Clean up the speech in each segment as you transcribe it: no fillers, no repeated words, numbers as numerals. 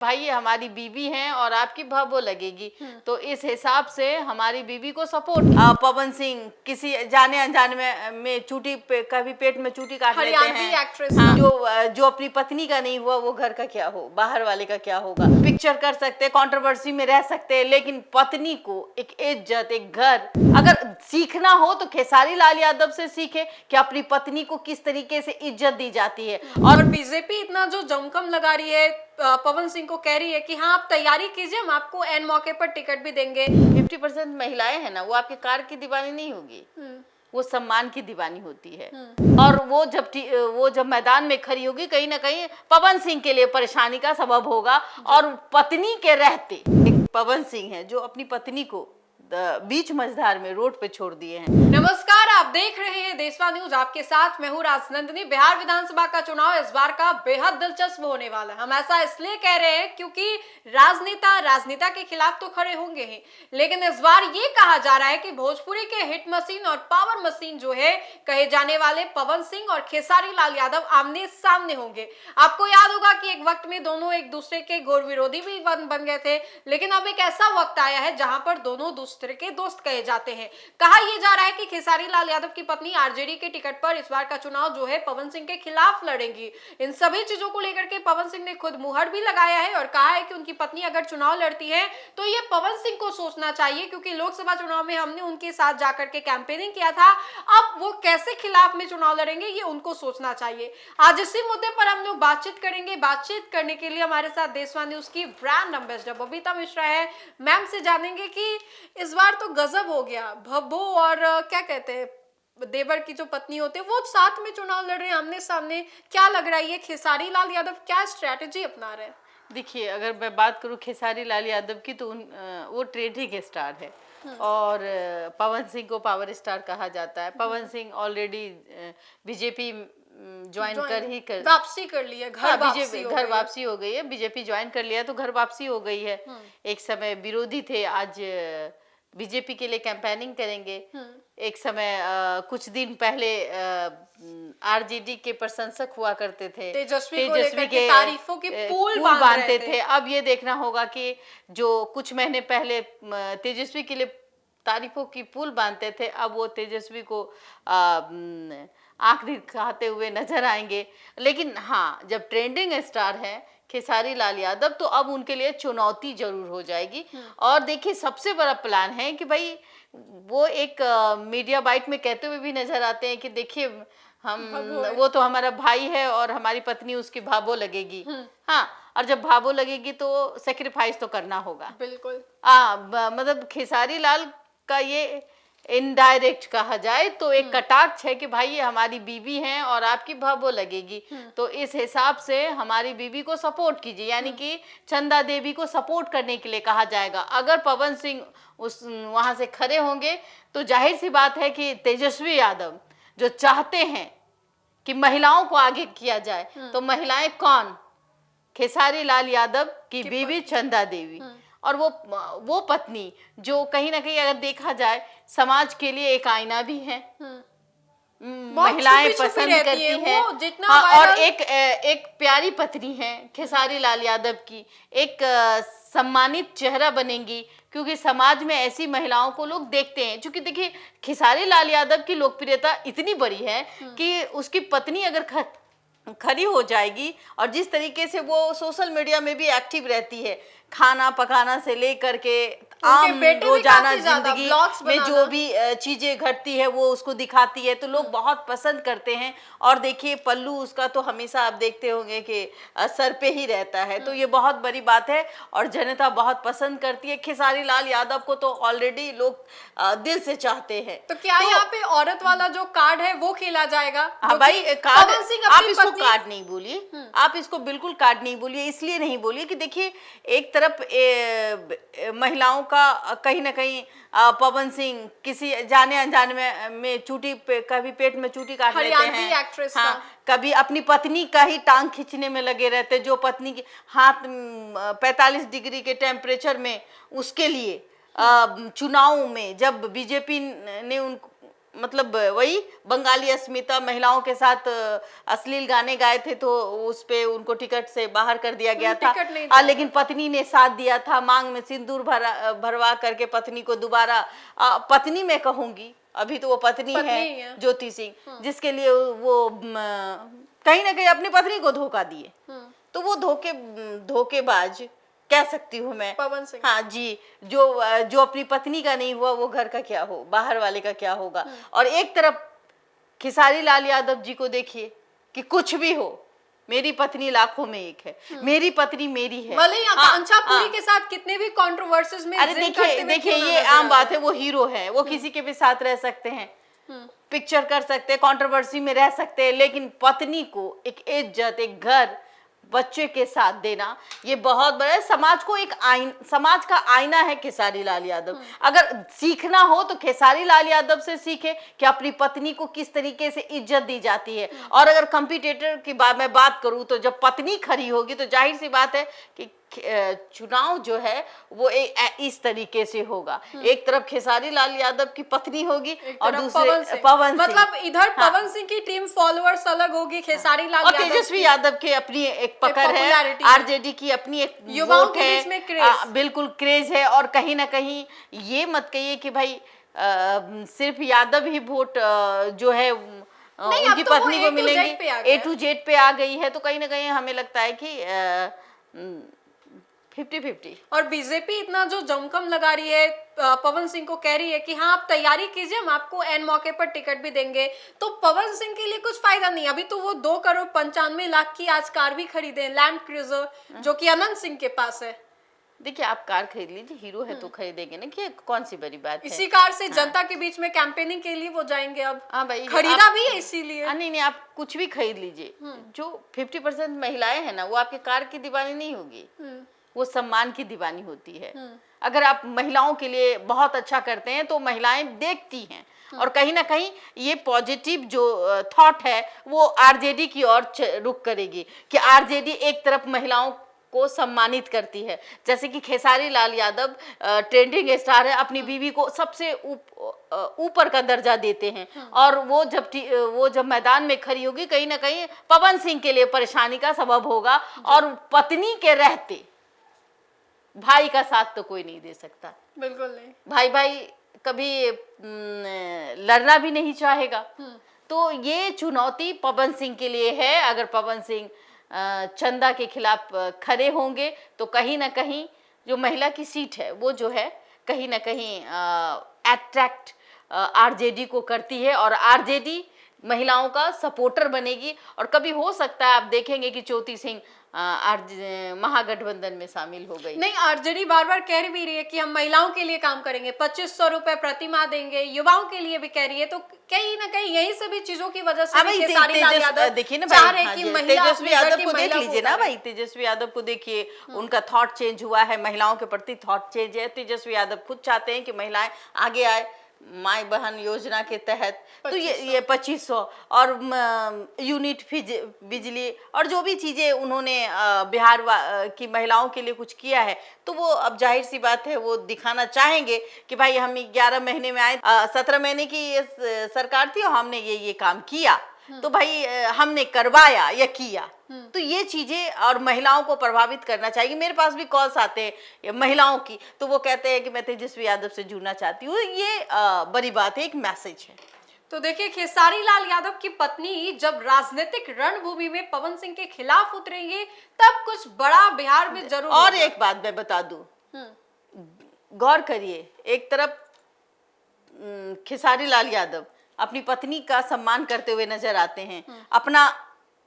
भाई ये हमारी बीवी हैं और आपकी भावो लगेगी, तो इस हिसाब से हमारी बीवी को सपोर्ट। पवन सिंह किसी जाने अनजाने में चूटी पे, कभी पेट में चूटी काट लेते हैं। एक्ट्रेस हाँ, जो अपनी पत्नी का नहीं हुआ वो घर का क्या हो, बाहर वाले का क्या होगा। पिक्चर कर सकते, कंट्रोवर्सी में रह सकते, लेकिन पत्नी को एक इज्जत, एक घर अगर सीखना हो तो खेसारी लाल यादव से सीखे कि अपनी पत्नी को किस तरीके से इज्जत दी जाती है। और बीजेपी इतना जो जमकम लगा रही है, पवन सिंह को कह रही है कि हाँ आप तैयारी कीजिए, हम आपको एन मौके पर टिकट भी देंगे। 50% महिलाएं हैं ना, वो आपके कार की दीवानी नहीं होगी, वो सम्मान की दीवानी होती है। और वो जब मैदान में खड़ी होगी, कहीं ना कहीं पवन सिंह के लिए परेशानी का सबब होगा। और पत्नी के रहते एक पवन सिंह है जो अपनी पत्नी को बीच मझधार में रोड पे छोड़ दिए हैं। नमस्कार, आप देख रहे हैं देशवा न्यूज, आपके साथ मैं हूं राजनंदिनी। बिहार विधानसभा का चुनाव इस बार का बेहद दिलचस्प होने वाला है। हम ऐसा इसलिए कह रहे हैं क्योंकि राजनेता के खिलाफ तो खड़े होंगे ही, लेकिन इस बार ये कहा जा रहा है कि भोजपुरी के हिट मशीन और पावर मशीन जो है कहे जाने वाले पवन सिंह और खेसारी लाल यादव आमने सामने होंगे। आपको याद होगा कि एक वक्त में दोनों एक दूसरे के घोर विरोधी भी बन गए थे, लेकिन अब एक ऐसा वक्त आया है जहां पर दोनों दूसरे के दोस्त कहे जाते हैं। कहा यह जा रहा है कि खेसारी लाल यादव की पत्नी आरजेडी के टिकट पर इस बार का चुनाव जो है पवन सिंह के खिलाफ लड़ेंगी। इन सभी चीजों को लेकर के पवन सिंह ने खुद मुहर भी लगाया है और कहा है कि उनकी पत्नी अगर चुनाव लड़ती है तो ये पवन सिंह को सोचना चाहिए, क्योंकि लोकसभा चुनाव में हमने उनके साथ जाकर के कैंपेनिंग किया था। अब वो कैसे खिलाफ में चुनाव लड़ेंगे ये उनको सोचना चाहिए। आज इसी मुद्दे पर हम लोग बातचीत करेंगे। बातचीत करने के लिए हमारे साथ देशवा न्यूज की ब्रांड एम्बेसडर बबीता मिश्रा है। मैम से जानेंगे कि इस बार तो गजब हो गया, भब्बो और क्या कहते हैं देवर की जो पत्नी होते हैं वो साथ में चुनाव लड़ रहे हैं आमने सामने। क्या लग रहा है ये खेसारी लाल यादव क्या स्ट्रैटेजी अपना रहे हैं? देखिए, अगर मैं बात करूं खेसारी लाल यादव की तो वो ट्रेंडिंग स्टार है और पवन सिंह को पावर स्टार कहा जाता है। Pawan Singh already BJP join कर वापसी कर ली है, घर वापसी हो गई है। बीजेपी ज्वाइन कर लिया तो घर वापसी हो गई है। एक समय विरोधी थे, आज बीजेपी के लिए कैंपेनिंग करेंगे। एक समय कुछ दिन पहले आरजेडी के प्रशंसक हुआ करते थे, तेजस्वी के तारीफों के पुल बांधते थे। अब ये देखना होगा कि जो कुछ महीने पहले तेजस्वी के लिए तारीफों की पुल बांधते थे, अब वो तेजस्वी को आंख दिखाते हुए नजर आएंगे। लेकिन हाँ, जब ट्रेंडिंग स्टार है खेसारी लाल यादव तो अब उनके लिए चुनौती जरूर हो जाएगी। और देखिए, सबसे बड़ा प्लान है कि भाई वो एक मीडिया बाइट में कहते हुए भी नजर आते हैं कि देखिए वो तो हमारा भाई है और हमारी पत्नी उसकी भावो लगेगी। हाँ, और जब भावो लगेगी तो सेक्रीफाइस तो करना होगा। बिल्कुल। मतलब खेसारी लाल का ये इनडायरेक्ट कहा जाए तो एक कटाक्ष है कि भाई ये हमारी बीवी हैं और आपकी भावो लगेगी, तो इस हिसाब से हमारी बीवी को सपोर्ट कीजिए। यानी कि चंदा देवी को सपोर्ट करने के लिए कहा जाएगा। अगर पवन सिंह वहां से खड़े होंगे तो जाहिर सी बात है कि तेजस्वी यादव जो चाहते हैं कि महिलाओं को आगे किया जाए, तो महिलाएं कौन? खेसारी लाल यादव की बीवी चंदा देवी और वो पत्नी जो कहीं ना कहीं अगर देखा जाए समाज के लिए एक आईना भी है। महिलाएं पसंद करती हैं और एक प्यारी पत्नी है खेसारी लाल यादव की, एक सम्मानित चेहरा बनेंगी, क्योंकि समाज में ऐसी महिलाओं को लोग देखते हैं। क्योंकि देखिए, खेसारी लाल यादव की लोकप्रियता इतनी बड़ी है कि उसकी पत्नी अगर खड़ी हो जाएगी और जिस तरीके से वो सोशल मीडिया में भी एक्टिव रहती है, खाना पकाना से लेकर के आम रोजाना जिंदगी में जो भी चीजें घटती है वो उसको दिखाती है, तो लोग बहुत पसंद करते हैं। और देखिए, पल्लू उसका तो हमेशा आप देखते होंगे कि सर पे ही रहता है, तो ये बहुत बड़ी बात है और जनता बहुत पसंद करती है। खेसारी लाल यादव को तो ऑलरेडी लोग दिल से चाहते हैं। तो क्या यहाँ पे औरत वाला जो कार्ड है वो खेला जाएगा? हाँ भाई, कार्ड आप इसको कार्ड नहीं बोलिए, आप इसको बिल्कुल कार्ड नहीं बोलिए। इसलिए नहीं बोलिए कि देखिए, एक तरफ महिलाओं का कहीं ना कहीं पवन सिंह किसी जाने अनजाने में चूटी पे, कभी पेट में चूटी काट लेते हैं। एक्ट्रेस हाँ, कभी अपनी पत्नी का ही टांग खींचने में लगे रहते, जो पत्नी के हाथ 45 डिग्री के टेम्परेचर में उसके लिए चुनाव में जब बीजेपी ने मतलब वही बंगाली अस्मिता, महिलाओं के साथ अश्लील गाने गाए थे तो उस पे उनको टिकट से बाहर कर दिया गया था। टिकट नहीं दिया लेकिन पत्नी ने साथ दिया था, मांग में सिंदूर भरवा करके पत्नी को दोबारा, पत्नी मैं कहूंगी, अभी तो वो पत्नी है ज्योति सिंह, जिसके लिए वो कहीं ना कहीं अपनी पत्नी को धोखा दिए, तो वो धोखेबाज कह सकती हूँ मैं पवन सिंह। हाँ जी, जो अपनी पत्नी का नहीं हुआ वो घर का क्या हो, बाहर वाले का क्या होगा। और एक तरफ खेसारी लाल यादव जी को देखिए कि कुछ भी हो, मेरी पत्नी लाखों में एक है, मेरी पत्नी मेरी है। भले ही आकांक्षा पुरी के साथ कितने भी कंट्रोवर्सीज में, अरे देखिए ये आम बात है, वो हीरो है, वो किसी के भी साथ रह सकते हैं, पिक्चर कर सकते हैं, कंट्रोवर्सी में रह सकते हैं, लेकिन पत्नी को एक इज्जत, एक घर, बच्चे के साथ देना, ये बहुत बड़ा है। समाज को एक समाज का आईना है खेसारी लाल यादव। अगर सीखना हो तो खेसारी लाल यादव से सीखे कि अपनी पत्नी को किस तरीके से इज्जत दी जाती है। और अगर कंपटीटर की मैं बात करूं तो जब पत्नी खड़ी होगी तो जाहिर सी बात है कि चुनाव जो है वो इस तरीके से होगा। एक तरफ खेसारी लाल यादव की पत्नी होगी और दूसरे पवन सिंह, मतलब इधर पवन सिंह की टीम फॉलोअर्स अलग होगी, खेसारी लाल और तेजस्वी यादव की अपनी एक पकड़ है, आरजेडी की अपनी एक युवाओं के बीच में क्रेज, बिल्कुल क्रेज है। और कहीं ना कहीं ये मत कहिए कि भाई सिर्फ यादव ही वोट जो है उनकी तो पत्नी को मिलेंगी, A to Z पे आ गई है। तो कहीं ना कहीं हमें लगता है कि 50-50। और बीजेपी इतना जो जमखम लगा रही है, पवन सिंह को कह रही है कि हाँ आप तैयारी कीजिए, हम आपको एन मौके पर टिकट भी देंगे, तो पवन सिंह के लिए कुछ फायदा नहीं। अभी तो वो 2,95,00,000 की आज कार भी खरीदे, लैंड क्रूजर, जो कि अनंत सिंह के पास है। देखिए आप कार खरीद लीजिए, हीरो है तो खरीदेंगे ना, कि कौन सी बड़ी बात है। इसी कार से जनता के बीच में कैंपेनिंग के लिए वो जाएंगे। अब हाँ भाई, खरीदा भी है इसीलिए। नहीं आप कुछ भी खरीद लीजिए, जो 50% महिलाएं हैं ना, वो आपके कार की दीवानी नहीं होगी, वो सम्मान की दीवानी होती है। अगर आप महिलाओं के लिए बहुत अच्छा करते हैं तो महिलाएं देखती हैं, और कहीं ना कहीं ये पॉजिटिव जो थॉट है वो आरजेडी की ओर रुख करेगी कि आरजेडी एक तरफ महिलाओं को सम्मानित करती है। जैसे कि खेसारी लाल यादव ट्रेंडिंग स्टार है, अपनी बीवी को सबसे ऊपर का दर्जा देते हैं, और वो जब मैदान में खड़ी होगी कहीं ना कहीं पवन सिंह के लिए परेशानी का सबब होगा। और पत्नी के रहते भाई का साथ तो कोई नहीं दे सकता, बिल्कुल नहीं। भाई कभी लड़ना भी नहीं चाहेगा। तो ये चुनौती पवन सिंह के लिए है। अगर पवन सिंह चंदा के खिलाफ खड़े होंगे तो कहीं ना कहीं जो महिला की सीट है वो जो है कहीं ना कहीं अट्रैक्ट आरजेडी को करती है, और आरजेडी महिलाओं का सपोर्टर बनेगी। और कभी हो सकता है आप देखेंगे कि ज्योति सिंह महागठबंधन में शामिल हो गई। नहीं, आरजेडी बार बार कह भी रही है कि हम महिलाओं के लिए काम करेंगे, 2500 रुपए प्रति माह देंगे, युवाओं के लिए भी कह रही है। तो कहीं ना कहीं यही सभी चीजों की वजह से खेसारी लाल यादव देखिए ना चाह रहे कि तेजस्वी यादव को देख लीजिए ना भाई, तेजस्वी यादव को देखिए, उनका थॉट चेंज हुआ है, महिलाओं के प्रति थॉट चेंज है। तेजस्वी यादव खुद चाहते हैं कि महिलाएं आगे आए माई बहन योजना के तहत। तो ये 2500 और यूनिट बिजली और जो भी चीजें उन्होंने बिहार की महिलाओं के लिए कुछ किया है, तो वो अब जाहिर सी बात है वो दिखाना चाहेंगे कि भाई हम 11 महीने में आए, 17 महीने की सरकार थी और हमने ये काम किया, तो भाई हमने करवाया या किया। तो ये चीजें और महिलाओं को प्रभावित करना चाहिए। मेरे पास भी कॉल्स आते हैं महिलाओं की, तो वो कहते हैं कि मैं तेजस्वी यादव से जुड़ना चाहती हूँ। ये बड़ी बात है, एक मैसेज है। तो देखिए, खेसारी लाल यादव की पत्नी जब राजनीतिक रणभूमि में पवन सिंह के खिलाफ उतरेंगे तब कुछ बड़ा बिहार में जरूर। और एक बात मैं बता दूं, गौर करिए, एक तरफ खेसारी लाल यादव अपनी पत्नी का सम्मान करते हुए नजर आते हैं, अपना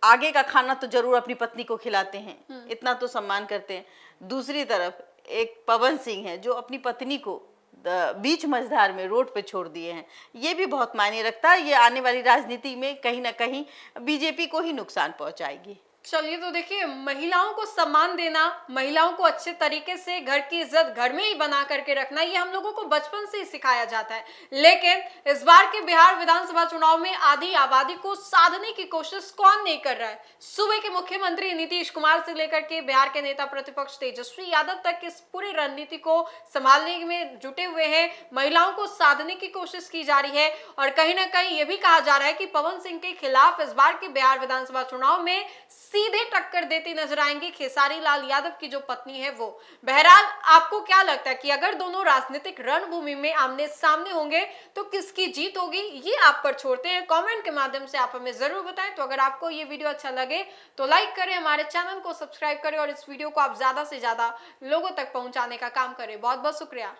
आगे का खाना तो जरूर अपनी पत्नी को खिलाते हैं, इतना तो सम्मान करते हैं। दूसरी तरफ एक पवन सिंह है जो अपनी पत्नी को बीच मझधार में रोड पे छोड़ दिए हैं। ये भी बहुत मायने रखता है। ये आने वाली राजनीति में कहीं ना कहीं बीजेपी को ही नुकसान पहुंचाएगी। चलिए, तो देखिए, महिलाओं को सम्मान देना, महिलाओं को अच्छे तरीके से घर की इज्जत घर में ही बना करके रखना, ये हम लोगों को बचपन से ही सिखाया जाता है। लेकिन इस बार के बिहार विधानसभा चुनाव में आधी आबादी को साधने की कोशिश कौन नहीं कर रहा है। सूबे के मुख्यमंत्री नीतीश कुमार से लेकर के बिहार के नेता प्रतिपक्ष तेजस्वी यादव तक इस पूरी रणनीति को संभालने में जुटे हुए हैं। महिलाओं को साधने की कोशिश की जा रही है और कहीं ना कहीं ये भी कहा जा रहा है कि पवन सिंह के खिलाफ इस बार के बिहार विधानसभा चुनाव में सीधे टक्कर देती नजर आएंगी खेसारी लाल यादव की जो पत्नी है वो। बहरहाल, आपको क्या लगता है कि अगर दोनों राजनीतिक रणभूमि में आमने सामने होंगे तो किसकी जीत होगी, ये आप पर छोड़ते हैं। कमेंट के माध्यम से आप हमें जरूर बताएं। तो अगर आपको ये वीडियो अच्छा लगे तो लाइक करें, हमारे चैनल को सब्सक्राइब करें और इस वीडियो को आप ज्यादा से ज्यादा लोगों तक पहुंचाने का काम करें। बहुत बहुत शुक्रिया।